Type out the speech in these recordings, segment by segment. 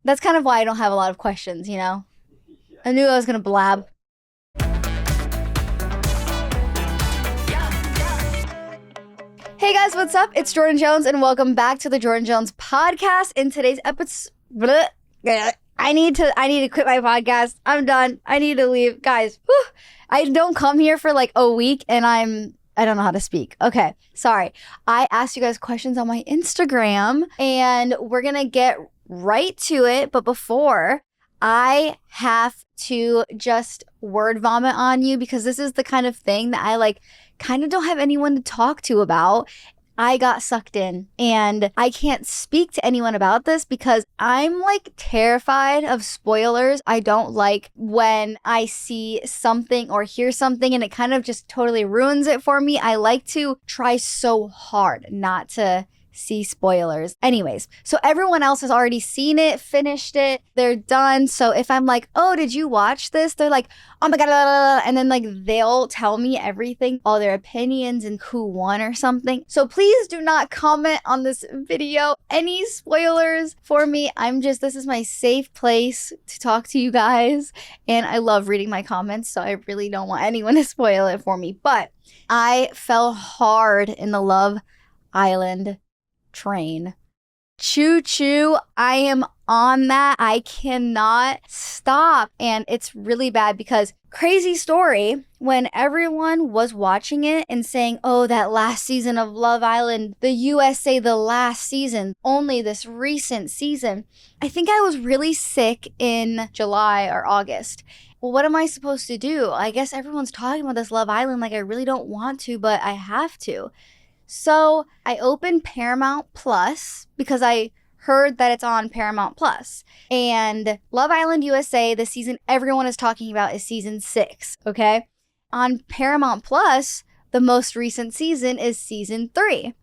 That's kind of why I don't have a lot of questions, you know? I knew I was going to blab. Hey guys, what's up? It's Jordyn Jones and welcome back to the Jordyn Jones Podcast. In today's episode, I need to quit my podcast. I'm done. I need to leave. Guys, I don't come here for like a week and I don't know how to speak. Okay, sorry. I asked you guys questions on my Instagram and we're going to get right to it. But before, I have to just word vomit on you because this is the kind of thing that I kind of don't have anyone to talk to about. I got sucked in and I can't speak to anyone about this because I'm terrified of spoilers. I don't like when I see something or hear something and it kind of just totally ruins it for me. I like to try so hard not to see spoilers. Anyways, so everyone else has already seen it, finished it, they're done. So if I'm like, oh, did you watch this? They're like, oh my God, and then they'll tell me everything, all their opinions and who won or something. So please do not comment on this video any spoilers for me. This is my safe place to talk to you guys. And I love reading my comments, so I really don't want anyone to spoil it for me. But I fell hard in the Love Island train. Choo choo, I am on that. I cannot stop. And it's really bad because crazy story, when everyone was watching it and saying, oh, that last season of Love Island, the USA, the last season, only this recent season, I think I was really sick in July or August. Well, what am I supposed to do? I guess everyone's talking about this Love Island. I really don't want to, but I have to. So I opened Paramount Plus because I heard that it's on Paramount Plus. And Love Island USA, the season everyone is talking about, is season 6, okay? On Paramount Plus, the most recent season is season 3.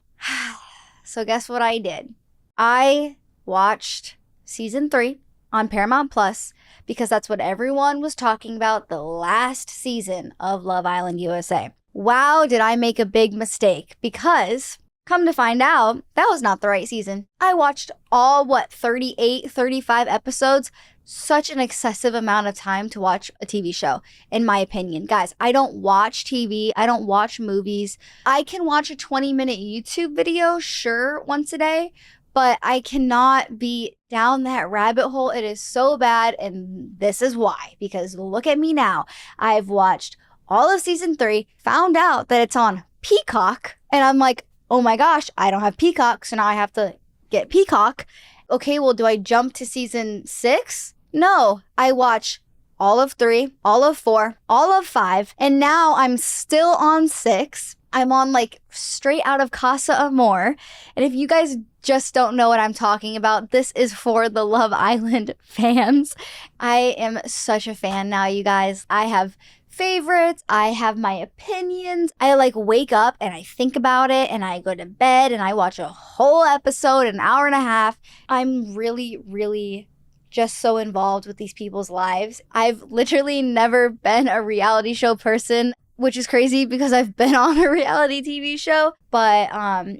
So guess what I did? I watched season 3 on Paramount Plus because that's what everyone was talking about, the last season of Love Island USA. Wow, did I make a big mistake, because come to find out, that was not the right season. I watched all, 38, 35 episodes, such an excessive amount of time to watch a TV show, in my opinion. Guys, I don't watch TV, I don't watch movies. I can watch a 20-minute YouTube video, sure, once a day, but I cannot be down that rabbit hole. It is so bad, and this is why, because look at me now. I've watched all of season 3, found out that it's on Peacock, and I'm like, oh my gosh, I don't have Peacock, so now I have to get Peacock. Okay, well, do I jump to season 6? No, I watch all of 3, all of 4, all of 5, and now I'm still on 6. I'm on straight out of Casa Amor, and if you guys just don't know what I'm talking about, this is for the Love Island fans. I am such a fan now, you guys. I have favorites, I have my opinions. I wake up and I think about it and I go to bed and I watch a whole episode, an hour and a half. I'm really, really just so involved with these people's lives. I've literally never been a reality show person, which is crazy because I've been on a reality TV show. But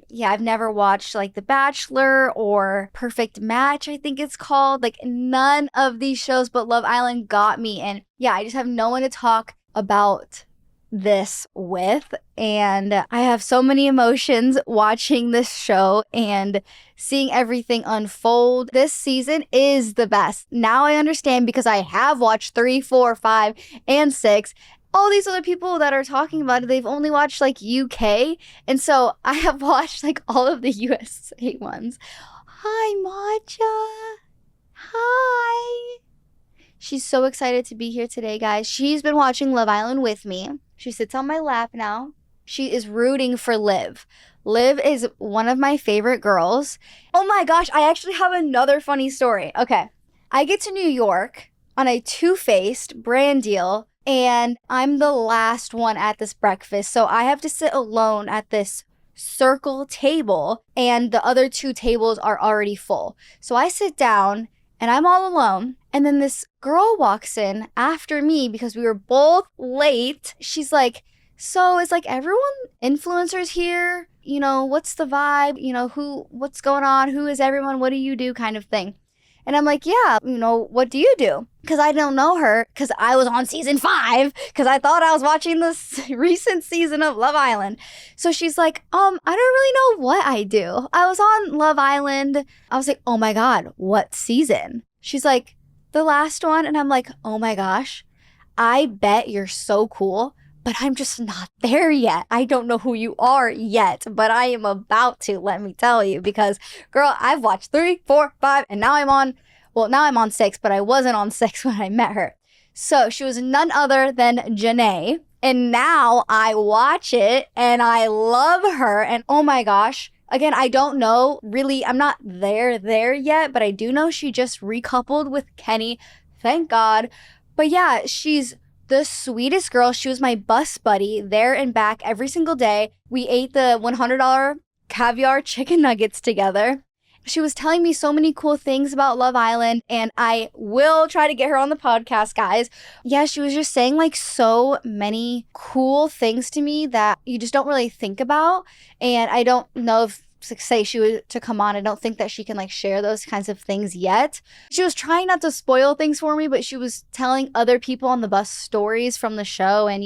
yeah, I've never watched The Bachelor or Perfect Match, I think it's called. None of these shows but Love Island got me. And yeah, I just have no one to talk about this with, and I have so many emotions watching this show and seeing everything unfold. This season is the best. Now I understand because I have watched 3, 4, 5, and 6. All these other people that are talking about it, they've only watched UK, and so I have watched all of the USA ones. Hi, Matcha. Hi. She's so excited to be here today, guys. She's been watching Love Island with me. She sits on my lap now. She is rooting for Liv. Liv is one of my favorite girls. Oh my gosh, I actually have another funny story. Okay, I get to New York on a Too Faced brand deal, and I'm the last one at this breakfast. So I have to sit alone at this circle table, and the other 2 tables are already full. So I sit down, and I'm all alone. And then this girl walks in after me because we were both late. She's like, so is everyone influencers here? What's the vibe? What's going on? Who is everyone? What do you do? Kind of thing. And I'm like, yeah, what do you do? Because I don't know her because I was on season 5 because I thought I was watching this recent season of Love Island. So she's like, I don't really know what I do. I was on Love Island. I was like, oh my God, what season? She's like, the last one. And I'm like, oh my gosh, I bet you're so cool, but I'm just not there yet. I don't know who you are yet, but I am about to, let me tell you, because girl, I've watched 3, 4, 5, and now I'm on 6, but I wasn't on 6 when I met her. So she was none other than Janae. And now I watch it and I love her. And oh my gosh, again, I don't know really, I'm not there yet, but I do know she just recoupled with Kenny. Thank God. But yeah, she's the sweetest girl. She was my bus buddy there and back every single day. We ate the $100 caviar chicken nuggets together. She was telling me so many cool things about Love Island, and I will try to get her on the podcast, guys. Yeah, she was just saying like so many cool things to me that you just don't really think about. And I don't know if, say she was to come on, I don't think that she can like share those kinds of things yet. She was trying not to spoil things for me, but she was telling other people on the bus stories from the show and,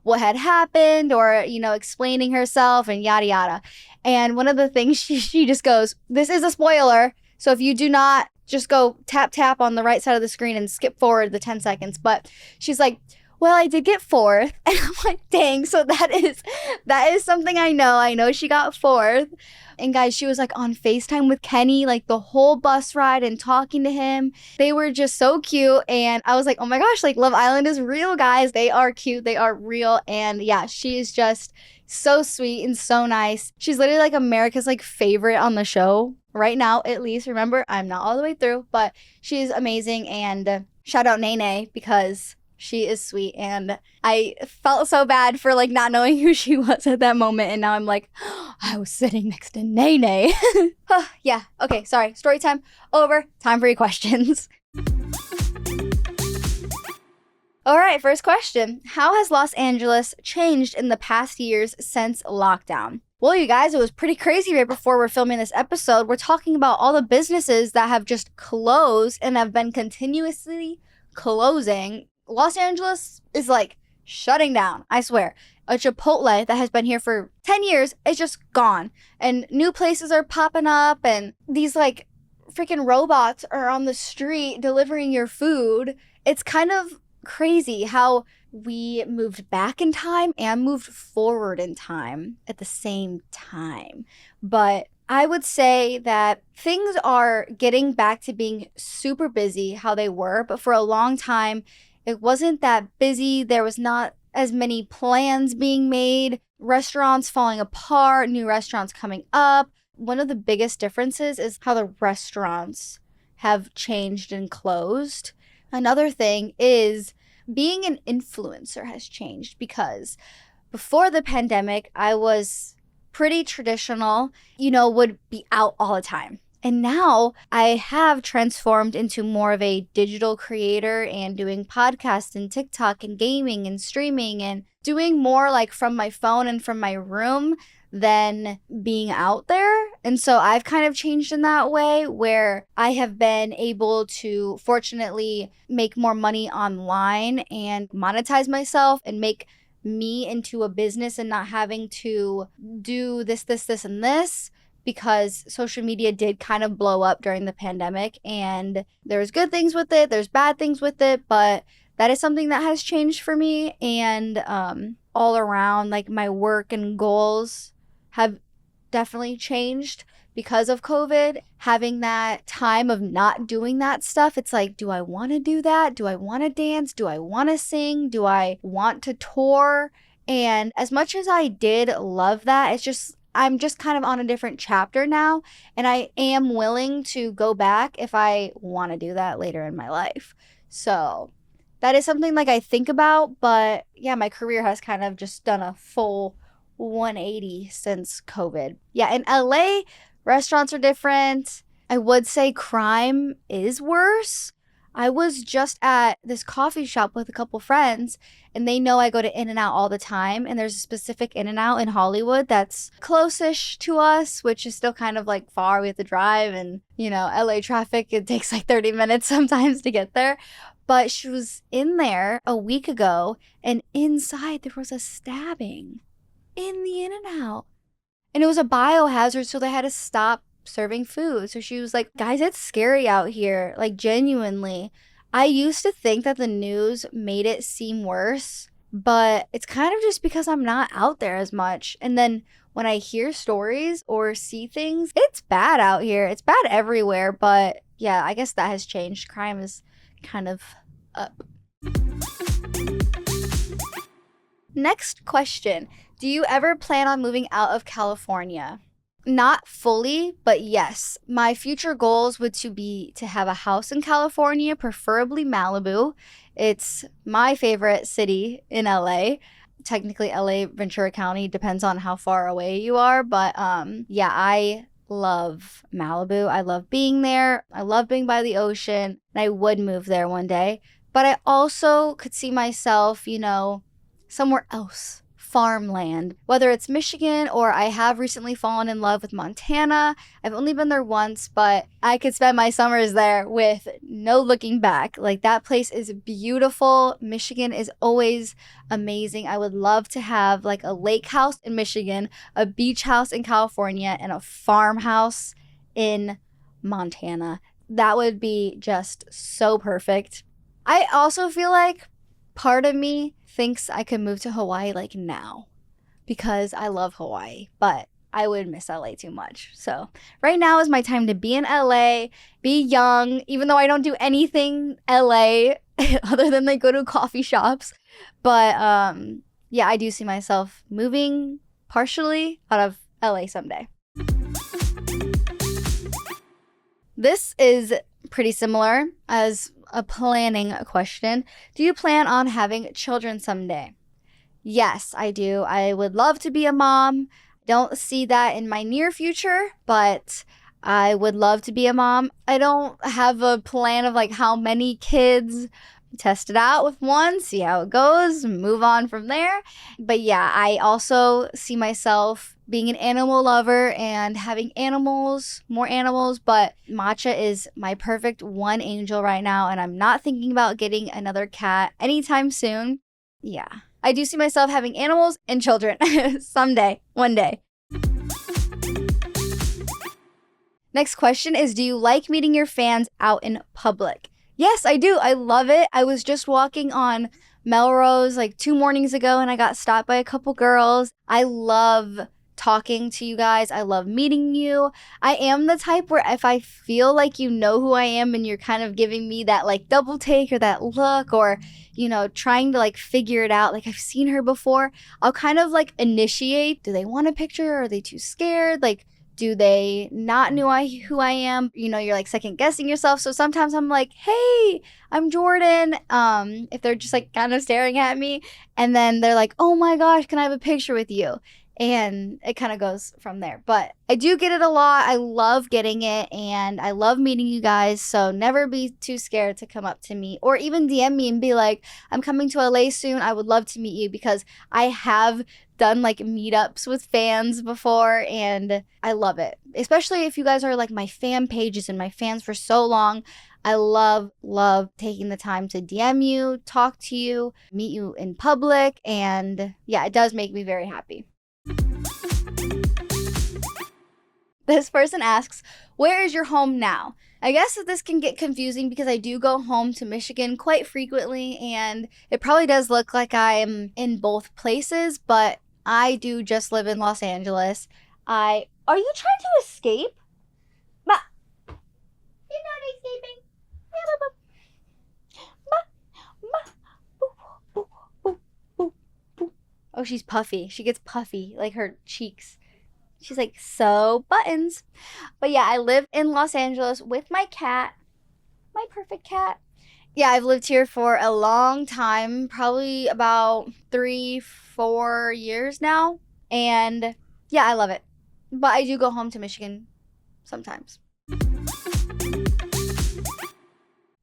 what had happened or, explaining herself and yada yada. And one of the things she just goes, this is a spoiler. So if you do not, just go tap on the right side of the screen and skip forward the 10 seconds. But she's like, well, I did get 4th. And I'm like, dang. So that is something I know. I know she got 4th. And guys, she was like on FaceTime with Kenny, like the whole bus ride and talking to him. They were just so cute. And I was like, oh my gosh, like Love Island is real, guys. They are cute. They are real. And yeah, she is just so sweet and so nice. She's literally like America's like favorite on the show right now, at least. Remember, I'm not all the way through, but she's amazing. And shout out Nene because she is sweet. And I felt so bad for like not knowing who she was at that moment. And now I'm like, oh, I was sitting next to Nene. Yeah. Okay. Sorry. Story time over. Time for your questions. All right, first question. How has Los Angeles changed in the past years since lockdown? Well, you guys, it was pretty crazy right before we're filming this episode. We're talking about all the businesses that have just closed and have been continuously closing. Los Angeles is like shutting down, I swear. A Chipotle that has been here for 10 years is just gone. And new places are popping up and these like freaking robots are on the street delivering your food. It's kind of crazy how we moved back in time and moved forward in time at the same time. But I would say that things are getting back to being super busy how they were, but for a long time, it wasn't that busy. There was not as many plans being made, restaurants falling apart, new restaurants coming up. One of the biggest differences is how the restaurants have changed and closed. Another thing is being an influencer has changed because before the pandemic, I was pretty traditional, would be out all the time. And now I have transformed into more of a digital creator and doing podcasts and TikTok and gaming and streaming and doing more like from my phone and from my room than being out there. And so I've kind of changed in that way where I have been able to fortunately make more money online and monetize myself and make me into a business and not having to do this, and this. Because social media did kind of blow up during the pandemic and there's good things with it, there's bad things with it, but that is something that has changed for me. And all around, like my work and goals have definitely changed because of COVID. Having that time of not doing that stuff, it's like, do I want to do that? Do I want to dance? Do I want to sing? Do I want to tour? And as much as I did love that, I'm just kind of on a different chapter now, and I am willing to go back if I want to do that later in my life. So that is something like I think about, but yeah, my career has kind of just done a full 180 since COVID. Yeah, in LA, restaurants are different. I would say crime is worse. I was just at this coffee shop with a couple friends, and they know I go to In-N-Out all the time. And there's a specific In-N-Out in Hollywood that's close-ish to us, which is still kind of like far. We have to drive, and, LA traffic, it takes like 30 minutes sometimes to get there. But she was in there a week ago, and inside there was a stabbing in the In-N-Out. And it was a biohazard, so they had to stop serving food. So she was like, guys, it's scary out here. Like, genuinely. I used to think that the news made it seem worse, but it's kind of just because I'm not out there as much. And then when I hear stories or see things, it's bad out here. It's bad everywhere. But yeah, I guess that has changed. Crime is kind of up. Next question. Do you ever plan on moving out of California? Not fully, but yes. My future goals would be to have a house in California, preferably Malibu. It's my favorite city in LA. Technically, LA, Ventura County, depends on how far away you are. But yeah, I love Malibu. I love being there. I love being by the ocean. And I would move there one day. But I also could see myself, somewhere else. Farmland, whether it's Michigan or I have recently fallen in love with Montana. I've only been there once, but I could spend my summers there with no looking back. Like, that place is beautiful. Michigan is always amazing. I would love to have like a lake house in Michigan, a beach house in California, and a farmhouse in Montana. That would be just so perfect. I also feel like part of me thinks I could move to Hawaii like now because I love Hawaii, but I would miss LA too much. So right now is my time to be in LA, be young, even though I don't do anything LA other than like go to coffee shops. But yeah, I do see myself moving partially out of LA someday. This is pretty similar as a planning question. Do you plan on having children someday? Yes, I do. I would love to be a mom. Don't see that in my near future, but I would love to be a mom. I don't have a plan of like how many kids. Test it out with one, see how it goes, move on from there. But yeah, I also see myself being an animal lover and having animals, more animals, but Matcha is my perfect one angel right now, and I'm not thinking about getting another cat anytime soon. Yeah, I do see myself having animals and children someday, one day. Next question is, do you like meeting your fans out in public? Yes, I do. I love it. I was just walking on Melrose like 2 mornings ago and I got stopped by a couple girls. I love talking to you guys. I love meeting you. I am the type where if I feel like you know who I am and you're kind of giving me that like double take or that look or, trying to like figure it out, like I've seen her before, I'll kind of like initiate. Do they want a picture? Or are they too scared? Like, do they not know who I am? You're like second guessing yourself. So sometimes I'm like, hey, I'm Jordyn. If they're just like kind of staring at me, and then they're like, oh my gosh, can I have a picture with you? And it kind of goes from there. But I do get it a lot. I love getting it and I love meeting you guys. So never be too scared to come up to me or even DM me and be like, I'm coming to LA soon. I would love to meet you, because I have done like meetups with fans before and I love it. Especially if you guys are like my fan pages and my fans for so long. I love taking the time to DM you, talk to you, meet you in public. And yeah, it does make me very happy. This person asks, where is your home now? I guess that this can get confusing because I do go home to Michigan quite frequently and it probably does look like I'm in both places, but I do just live in Los Angeles. Are you trying to escape? Ma, you're not escaping. Oh, she's puffy. She gets puffy, like her cheeks. She's like, so buttons. But yeah, I live in Los Angeles with my cat, my perfect cat. Yeah, I've lived here for a long time, probably about 3-4 years now. And yeah, I love it. But I do go home to Michigan sometimes.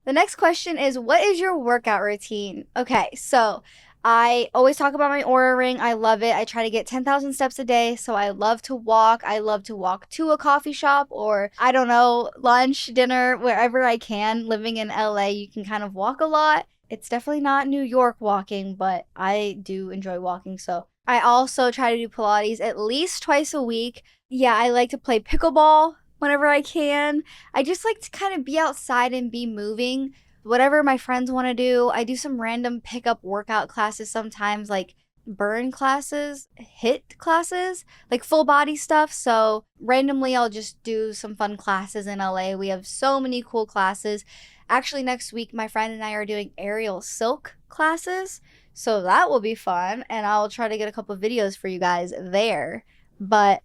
The next question is, what is your workout routine? Okay, so I always talk about my Oura Ring. I love it. I try to get 10,000 steps a day, so I love to walk. I love to walk to a coffee shop or, I don't know, lunch, dinner, wherever I can. Living in LA, you can kind of walk a lot. It's definitely not New York walking, but I do enjoy walking, so I also try to do Pilates at least twice a week. Yeah, I like to play pickleball whenever I can. I just like to kind of be outside and be moving. Whatever my friends want to do. I do some random pickup workout classes sometimes, like burn classes, HIIT classes, like full body stuff. So randomly I'll just do some fun classes in LA. We have so many cool classes. Actually, next week, my friend and I are doing aerial silk classes. So that will be fun. And I'll try to get a couple of videos for you guys there. But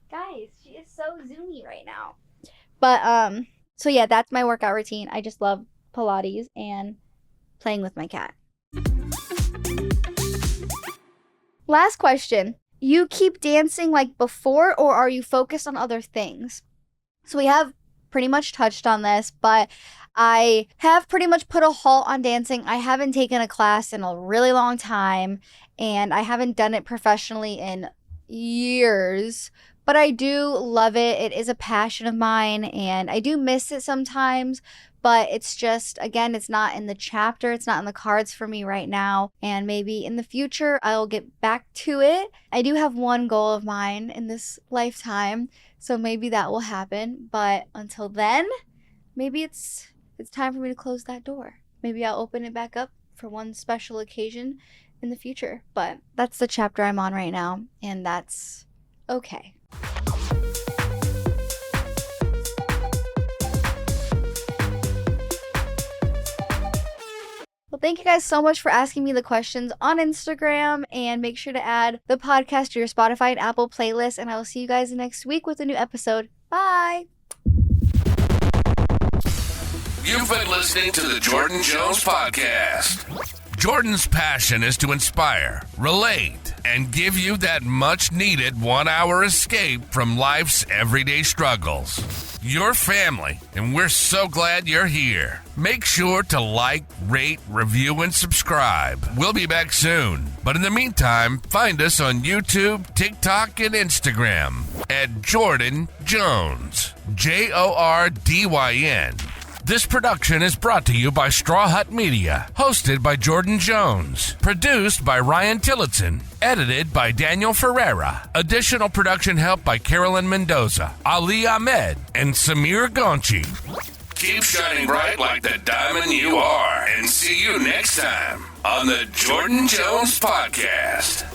guys, she is so zoomy right now. But so yeah, that's my workout routine. I just love Pilates and playing with my cat. Last question. You keep dancing like before, or are you focused on other things? So we have pretty much touched on this, but I have pretty much put a halt on dancing. I haven't taken a class in a really long time, and I haven't done it professionally in years. But I do love it. It is a passion of mine, and I do miss it sometimes. But it's just, again, it's not in the chapter. It's not in the cards for me right now. And maybe in the future, I'll get back to it. I do have one goal of mine in this lifetime, so maybe that will happen. But until then, maybe it's time for me to close that door. Maybe I'll open it back up for one special occasion in the future. But that's the chapter I'm on right now, and that's okay. Well, thank you guys so much for asking me the questions on Instagram, and make sure to add the podcast to your Spotify and Apple playlist, and I will see you guys next week with a new episode. Bye! You've been listening to the Jordyn Jones Podcast. Jordyn's passion is to inspire, relate, and give you that much-needed 1-hour escape from life's everyday struggles. Your family, and we're so glad you're here. Make sure to like, rate, review, and subscribe. We'll be back soon. But in the meantime, find us on YouTube, TikTok, and Instagram at Jordyn Jones. Jordyn. This production is brought to you by Straw Hut Media, hosted by Jordyn Jones, produced by Ryan Tillotson, edited by Daniel Ferreira. Additional production help by Carolyn Mendoza, Ali Ahmed, and Samir Gonchi. Keep shining bright like the diamond you are, and see you next time on the Jordyn Jones Podcast.